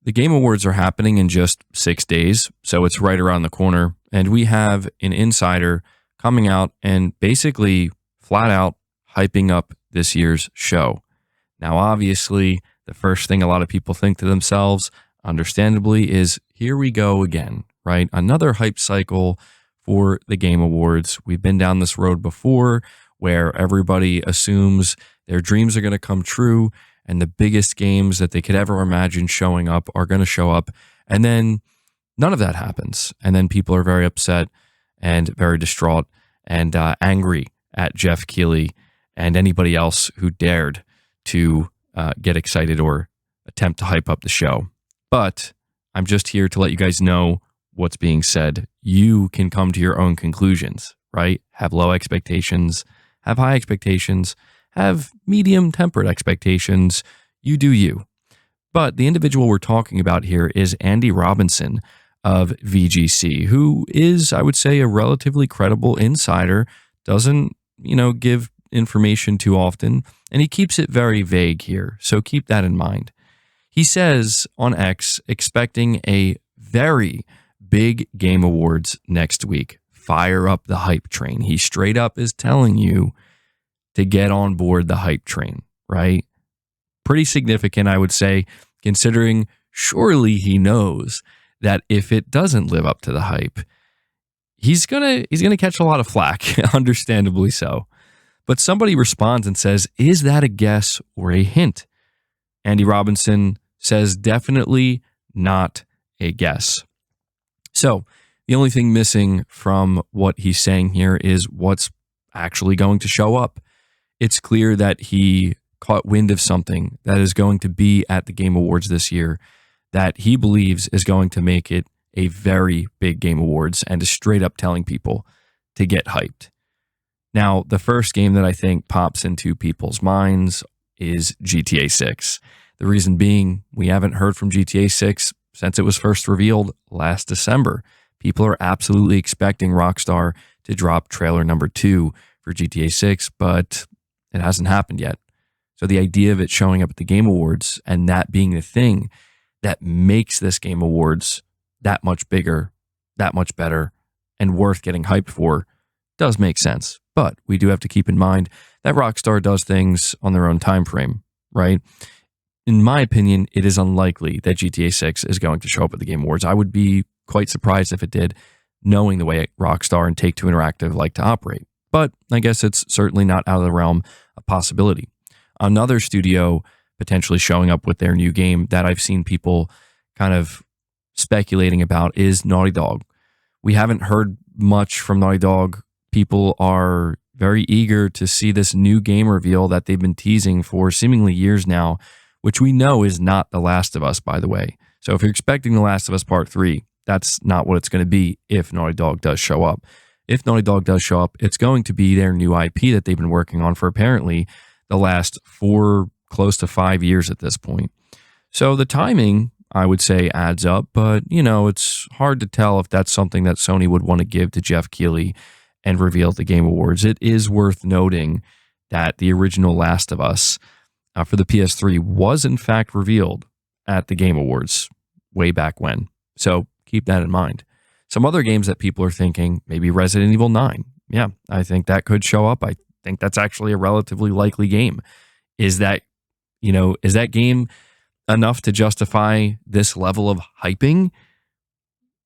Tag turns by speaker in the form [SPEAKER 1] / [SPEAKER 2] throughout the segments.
[SPEAKER 1] the Game Awards are happening in just 6 days, so it's right around the corner. And we have an insider coming out and basically flat out hyping up this year's show. Now, obviously, the first thing a lot of people think to themselves, understandably, is here we go again, right? Another hype cycle for the Game Awards. We've been down this road before where everybody assumes their dreams are going to come true and the biggest games that they could ever imagine showing up are going to show up. And then none of that happens. And then people are very upset and very distraught and angry at Jeff Keighley and anybody else who dared to get excited or attempt to hype up the show. But I'm just here to let you guys know what's being said. You can come to your own conclusions, right? Have low expectations, have high expectations, have medium tempered expectations. You do you. But the individual we're talking about here is Andy Robinson of VGC, who is, I would say, a relatively credible insider, doesn't, give information too often, and he keeps it very vague here. So keep that in mind. He says on X, expecting a very big Game Awards next week. Fire up the hype train. He straight up is telling you to get on board the hype train, right? Pretty significant, I would say, considering surely he knows that if it doesn't live up to the hype, he's gonna catch a lot of flack, understandably so. But somebody responds and says, is that a guess or a hint? Andy Robinson says, definitely not a guess. So the only thing missing from what he's saying here is what's actually going to show up. It's clear that he caught wind of something that is going to be at the Game Awards this year that he believes is going to make it a very big Game Awards and is straight up telling people to get hyped. Now, the first game that I think pops into people's minds is GTA 6. The reason being, we haven't heard from GTA 6 since it was first revealed last December. People are absolutely expecting Rockstar to drop trailer number 2 for GTA 6, but it hasn't happened yet. So the idea of it showing up at the Game Awards and that being the thing that makes this Game Awards that much bigger, that much better, and worth getting hyped for does make sense. But we do have to keep in mind that Rockstar does things on their own time frame, right? In my opinion, it is unlikely that GTA 6 is going to show up at the Game Awards. I would be quite surprised if it did, knowing the way Rockstar and Take-Two Interactive like to operate. But I guess it's certainly not out of the realm of possibility. Another studio potentially showing up with their new game that I've seen people kind of speculating about is Naughty Dog. We haven't heard much from Naughty Dog. People are very eager to see this new game reveal that they've been teasing for seemingly years now, which we know is not The Last of Us, by the way. So if you're expecting The Last of Us Part 3, that's not what it's going to be if Naughty Dog does show up. If Naughty Dog does show up, it's going to be their new IP that they've been working on for apparently the last 4, close to 5 years at this point. So the timing, I would say, adds up, but, it's hard to tell if that's something that Sony would want to give to Jeff Keighley and reveal at the Game Awards. It is worth noting that the original Last of Us for the PS3 was in fact revealed at the Game Awards way back when. So keep that in mind. Some other games that people are thinking, maybe Resident Evil 9. Yeah, I think that could show up. I think that's actually a relatively likely game. Is that game enough to justify this level of hyping?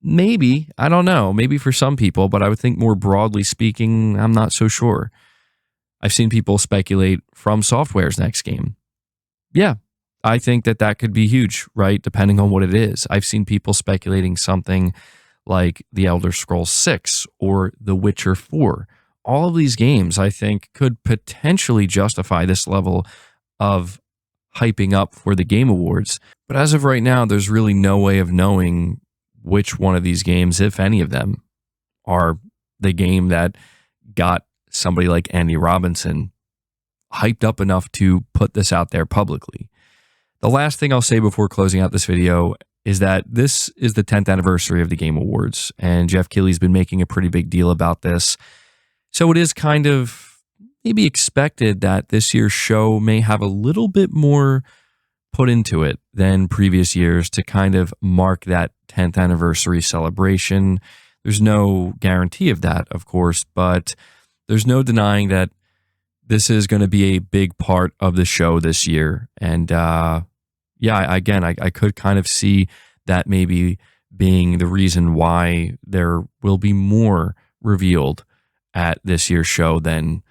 [SPEAKER 1] Maybe. I don't know. Maybe for some people, but I would think more broadly speaking, I'm not so sure. I've seen people speculate From Software's next game. Yeah, I think that could be huge, right? Depending on what it is. I've seen people speculating something like The Elder Scrolls 6 or The Witcher 4. All of these games, I think, could potentially justify this level of hyping up for the Game Awards. But as of right now, there's really no way of knowing which one of these games, if any of them, are the game that got somebody like Andy Robinson hyped up enough to put this out there publicly. The last thing I'll say before closing out this video is that this is the 10th anniversary of the Game Awards, and Jeff Keighley's been making a pretty big deal about this. So it is kind of maybe expected that this year's show may have a little bit more put into it than previous years to kind of mark that 10th anniversary celebration. There's no guarantee of that, of course, but there's no denying that this is going to be a big part of the show this year. And again, I could kind of see that maybe being the reason why there will be more revealed at this year's show than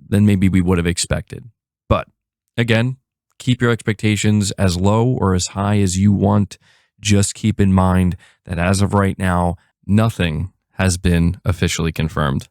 [SPEAKER 1] maybe we would have expected. But again, keep your expectations as low or as high as you want. Just keep in mind that as of right now, nothing has been officially confirmed.